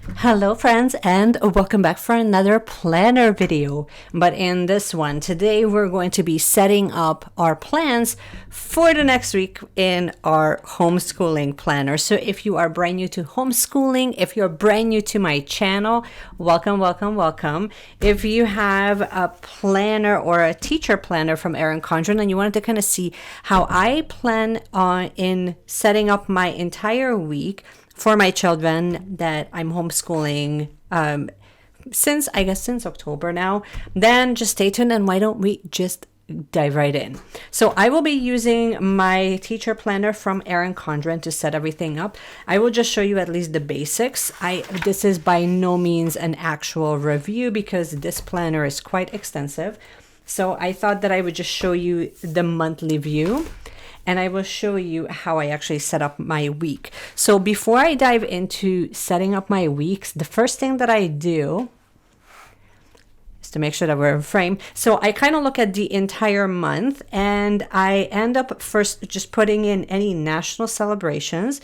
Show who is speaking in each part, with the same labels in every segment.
Speaker 1: Hello friends and welcome back for another planner video. But in this one today we're going to be setting up our plans for the next week in our homeschooling planner. So if you are brand new to homeschooling, if you're brand new to my channel, welcome. If you have a planner or a teacher planner from Erin Condren and you wanted to kind of see how I plan on in setting up my entire week for my children that I'm homeschooling since October now, then just stay tuned and why don't we just dive right in. So I will be using my teacher planner from Erin Condren to set everything up. I will just show you at least the basics. This is by no means an actual review because this planner is quite extensive. So I thought that I would just show you the monthly view, and I will show you how I actually set up my week. So before I dive into setting up my weeks, the first thing that I do is to make sure that we're in frame. So I kind of look at the entire month and I end up first just putting in any national celebrations,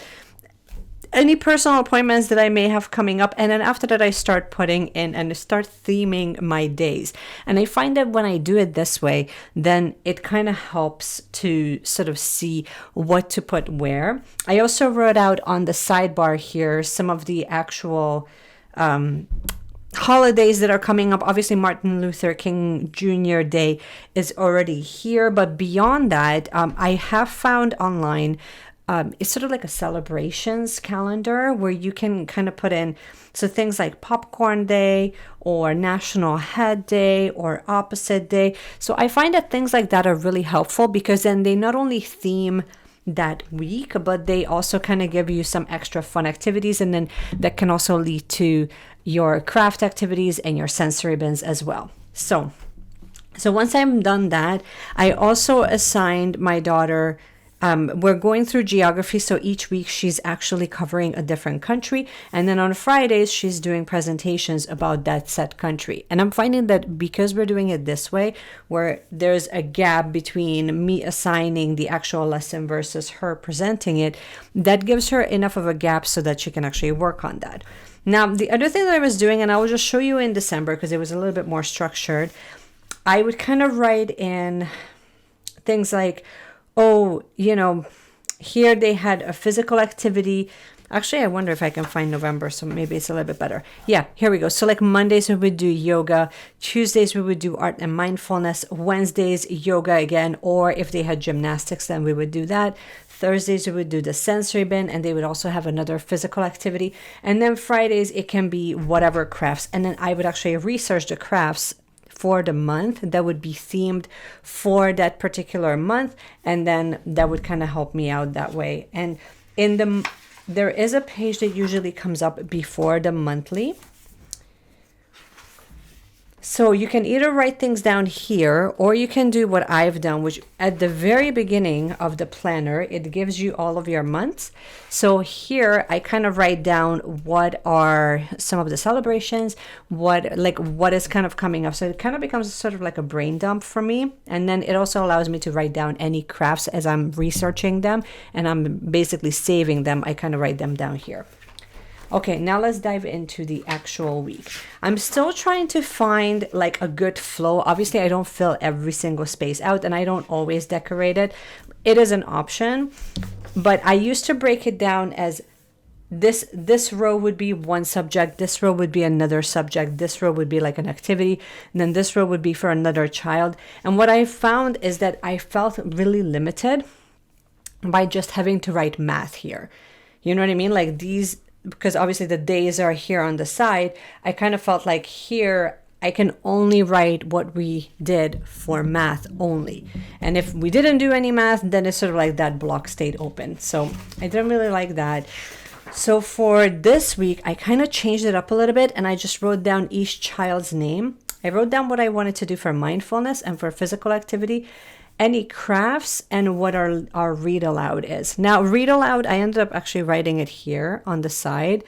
Speaker 1: any personal appointments that I may have coming up, and then after that I start putting in and start theming my days. And I find that when I do it this way, then it kind of helps to sort of see what to put where. I also wrote out on the sidebar here some of the actual holidays that are coming up. Obviously Martin Luther King Jr. Day is already here, but beyond that, I have found online it's sort of like a celebrations calendar where you can kind of put in so things like Popcorn Day or National Head Day or Opposite Day. So I find that things like that are really helpful because then they not only theme that week, but they also kind of give you some extra fun activities, and then that can also lead to your craft activities and your sensory bins as well. So once I'm done that, I also assigned my daughter we're going through geography, so each week she's actually covering a different country, and then on Fridays she's doing presentations about that set country. And I'm finding that because we're doing it this way, where there's a gap between me assigning the actual lesson versus her presenting it, that gives her enough of a gap so that she can actually work on that. Now, the other thing that I was doing, and I will just show you in December because it was a little bit more structured, I would kind of write in things like, oh, here they had a physical activity. Actually, I wonder if I can find November, so maybe it's a little bit better. Yeah, here we go. So like Mondays, we would do yoga. Tuesdays, we would do art and mindfulness. Wednesdays, yoga again. Or if they had gymnastics, then we would do that. Thursdays, we would do the sensory bin, and they would also have another physical activity. And then Fridays, it can be whatever crafts. And then I would actually research the crafts for the month that would be themed for that particular month, and then that would kind of help me out that way. And there is a page that usually comes up before the monthly, so you can either write things down here or you can do what I've done, which at the very beginning of the planner, it gives you all of your months. So here I kind of write down what are some of the celebrations, what is kind of coming up. So it kind of becomes sort of like a brain dump for me. And then it also allows me to write down any crafts as I'm researching them and I'm basically saving them. I kind of write them down here. Okay, now let's dive into the actual week. I'm still trying to find like a good flow. Obviously, I don't fill every single space out and I don't always decorate it. It is an option, but I used to break it down as this row would be one subject, this row would be another subject, this row would be like an activity, and then this row would be for another child. And what I found is that I felt really limited by just having to write math here. You know what I mean? Like these, because obviously the days are here on the side, I kind of felt like here I can only write what we did for math only. And if we didn't do any math, then it's sort of like that block stayed open. So I didn't really like that. So for this week, I kind of changed it up a little bit and I just wrote down each child's name. I wrote down what I wanted to do for mindfulness and for physical activity, any crafts, and what our read aloud is. Now, read aloud, I ended up actually writing it here on the side.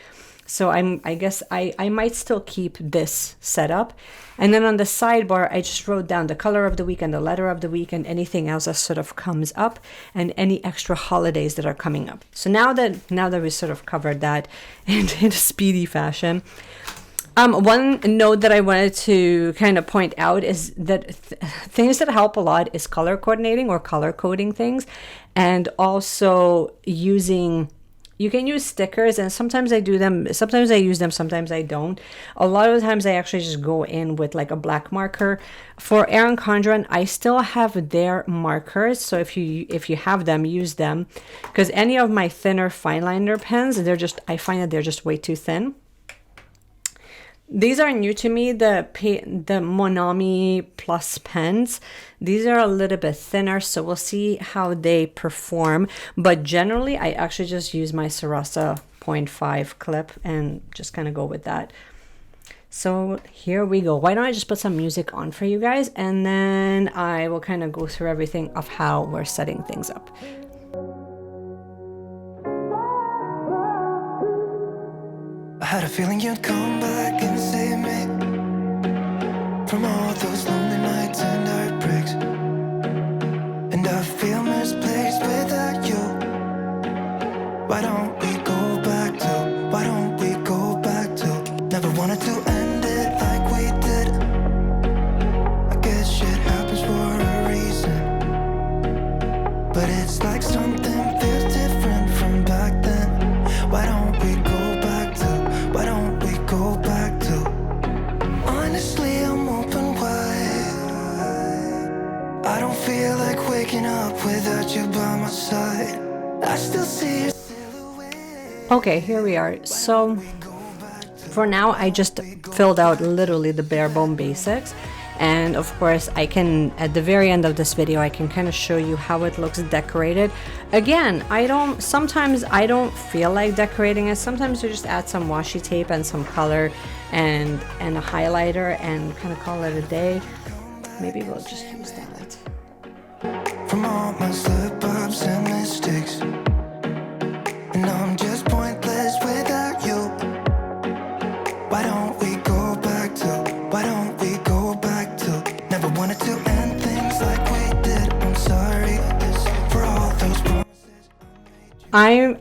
Speaker 1: So I guess I might still keep this set up. And then on the sidebar, I just wrote down the color of the week and the letter of the week and anything else that sort of comes up and any extra holidays that are coming up. So now that we sort of covered that in a speedy fashion, one note that I wanted to kind of point out is that things that help a lot is color coordinating or color coding things, and also you can use stickers, and sometimes I do them, sometimes I use them, sometimes I don't. A lot of the times I actually just go in with like a black marker. For Erin Condren, I still have their markers, so if you have them, use them, because any of my thinner fine liner pens, I find that they're just way too thin. These are new to me, the Monami Plus pens. These are a little bit thinner, so we'll see how they perform. But generally, I actually just use my Sarasa 0.5 clip and just kind of go with that. So here we go. Why don't I just put some music on for you guys, and then I will kind of go through everything of how we're setting things up.
Speaker 2: I had a feeling you'd come back and save me from all those lonely nights and heartbreaks. And I feel misplaced without you. Why don't we go back to, why don't we go back to, never wanted to end it like we did. I guess shit happens for a reason, but it's like something feels different from back then. Why don't we go back to, why don't we go back to? Honestly, I'm open wide. I don't feel like waking up without you by my side. I still see your silhouette.
Speaker 1: Okay, here we are. So for now, I just filled out literally the bare bone basics. And of course, I can, at the very end of this video, I can kind of show you how it looks decorated. Again, sometimes I don't feel like decorating it. Sometimes you just add some washi tape and some color and a highlighter and kind of call it a day. Maybe we'll just use that.
Speaker 2: From all my slip-ups and mistakes, and I'm just pointless without you. Why don't we go back to, why don't we go back to, never wanted to end things like we did. I'm sorry for all those promises.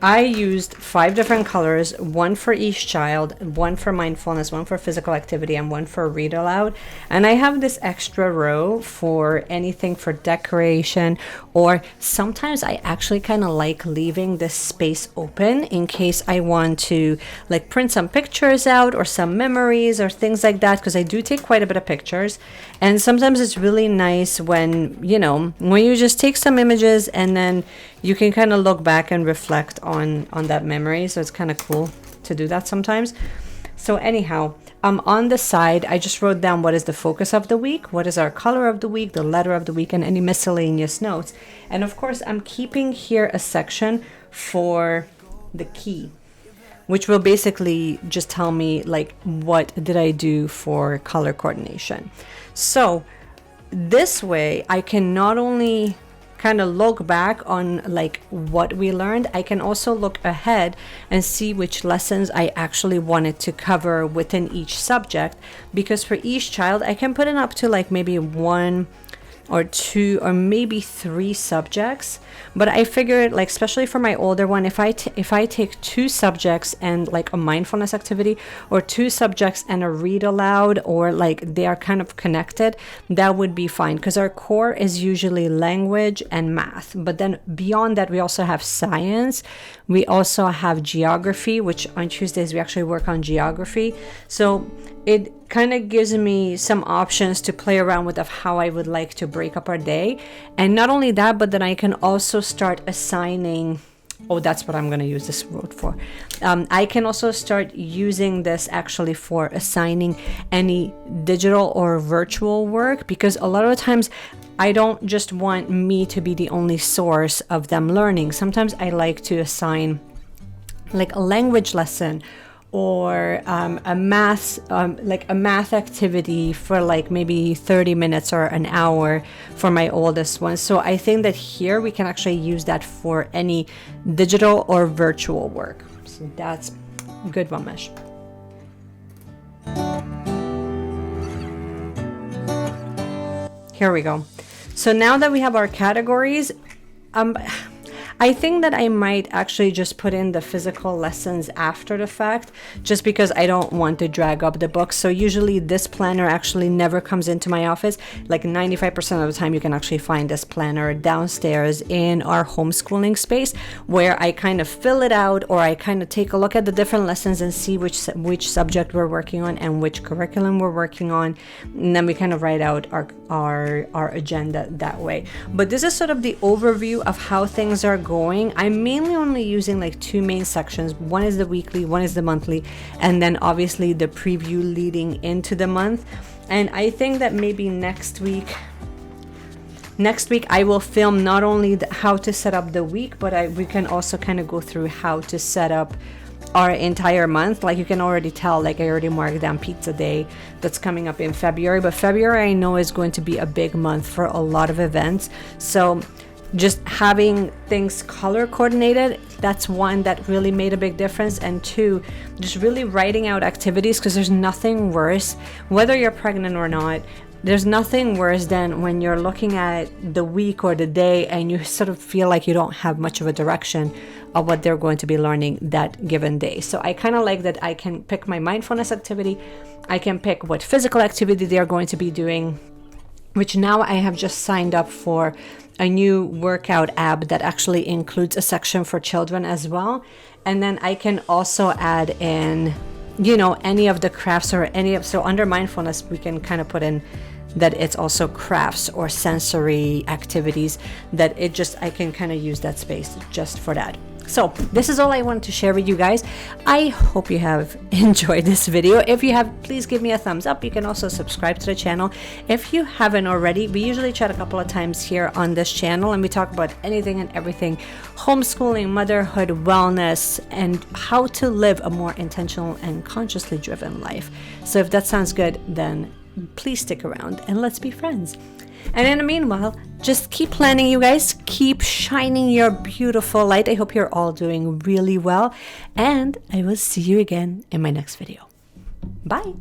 Speaker 1: I used 5 different colors, one for each child, one for mindfulness, one for physical activity, and one for read aloud. And I have this extra row for anything for decoration, or sometimes I actually kind of like leaving this space open in case I want to like print some pictures out or some memories or things like that, because I do take quite a bit of pictures. And sometimes it's really nice when, when you just take some images and then you can kind of look back and reflect on that memory. So it's kind of cool to do that sometimes. So anyhow, on the side, I just wrote down what is the focus of the week, what is our color of the week, the letter of the week, and any miscellaneous notes. And of course, I'm keeping here a section for the key, which will basically just tell me like what did I do for color coordination. So this way I can not only kind of look back on like what we learned, I can also look ahead and see which lessons I actually wanted to cover within each subject, because for each child I can put it up to like maybe 1 or 2 or maybe 3 subjects. But I figured, like, especially for my older one, if I take 2 subjects and like a mindfulness activity, or 2 subjects and a read aloud, or like they are kind of connected, that would be fine, because our core is usually language and math. But then beyond that, we also have science, we also have geography, which on Tuesdays we actually work on geography. So it kind of gives me some options to play around with of how I would like to break up our day. And not only that, but then I can also start assigning, that's what I'm going to use this word for. I can also start using this actually for assigning any digital or virtual work, because a lot of the times I don't just want me to be the only source of them learning. Sometimes I like to assign like a language lesson, or a math activity for like maybe 30 minutes or an hour for my oldest one. So I think that here we can actually use that for any digital or virtual work. So that's Good one, Mesh. Here we go. So now that we have our categories, I think that I might actually just put in the physical lessons after the fact, just because I don't want to drag up the books. So usually this planner actually never comes into my office. Like 95% of the time you can actually find this planner downstairs in our homeschooling space, where I kind of fill it out, or I kind of take a look at the different lessons and see which subject we're working on and which curriculum we're working on. And then we kind of write out our agenda that way. But this is sort of the overview of how things are going. I'm mainly only using like two main sections. One is the weekly, one is the monthly, and then obviously the preview leading into the month. And I think that maybe next week I will film not only how to set up the week, but we can also kind of go through how to set up our entire month. Like you can already tell, like I already marked down Pizza Day that's coming up in February, but February I know is going to be a big month for a lot of events. So just having things color coordinated, that's one that really made a big difference. And two, just really writing out activities, because there's nothing worse, whether you're pregnant or not, there's nothing worse than when you're looking at the week or the day and you sort of feel like you don't have much of a direction of what they're going to be learning that given day. So I kind of like that I can pick my mindfulness activity, I can pick what physical activity they're going to be doing, which now I have just signed up for a new workout app that actually includes a section for children as well. And then I can also add in, any of the crafts or so under mindfulness, we can kind of put in that it's also crafts or sensory activities that I can kind of use that space just for that. So this is all I wanted to share with you guys. I hope you have enjoyed this video. If you have, please give me a thumbs up. You can also subscribe to the channel if you haven't already. We usually chat a couple of times here on this channel, and we talk about anything and everything: homeschooling, motherhood, wellness, and how to live a more intentional and consciously driven life. So if that sounds good, then please stick around and let's be friends. And in the meanwhile, just keep planning, you guys. Keep shining your beautiful light. I hope you're all doing really well. And I will see you again in my next video. Bye.